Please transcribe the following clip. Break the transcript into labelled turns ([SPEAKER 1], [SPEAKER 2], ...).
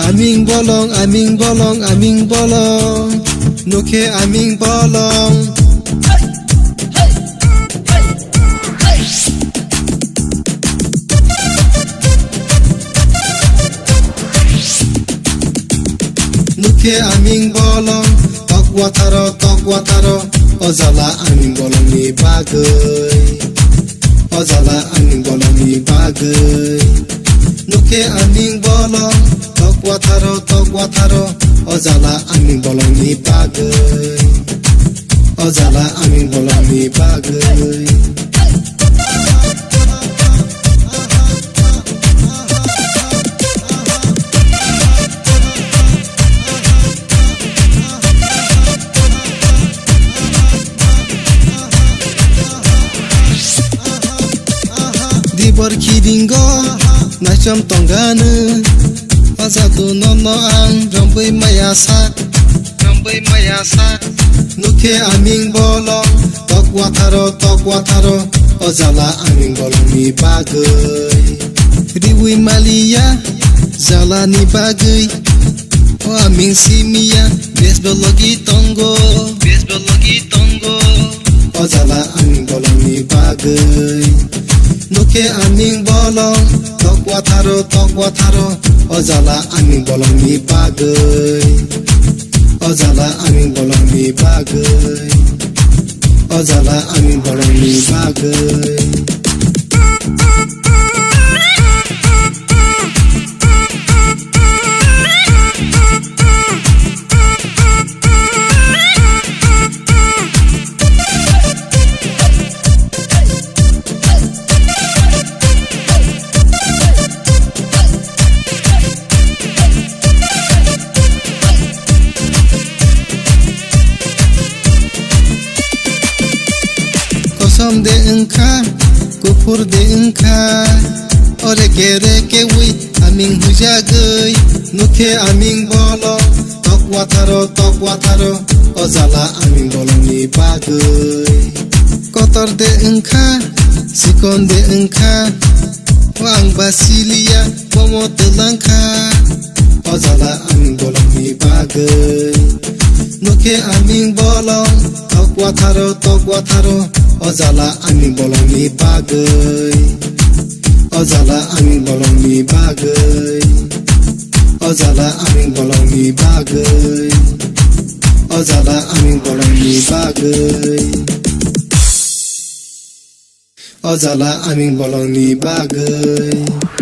[SPEAKER 1] aming bolong, nuke aming bolong. Nuke aming bolong, tok wataro, ozala aming bolong ni bagai, ozala aming bolong ni bagai. Nuke aming bolong, tok wataro, ozala aming bolong ni bagai, ozala aming bolong ni bagai. Di berkidinggo nacham tonggana pasatu nono ang rambai mayasak nuke aming bolong tok wataro ozala aming bolong ni bagai riwi malia zala ni bagai o aming simia besbologi tongo ozala aming bolong ni bagai. Nuke aming bolong, tok wataro, ozala aming bolong ni bagai, ozala aming bolong ni bagai, ozala aming bolong ni bagai. Kosam de engka, kufur de engka, ore gere kewi aming hujagai, nuke aming bolong, tok wataro, ozala aming bolong ni bagai. Kotor de engka, sikon de engka, wang basilia, pomo telangka, ozala aming bolong ni bagai. Nuke aming bolong, tok wataro, ozala aming bolong ni bagai, ozala aming bolong ni bagai, ozala aming bolong ni bagai, ozala aming bolong ni bagai, ozala aming bolong ni bagai.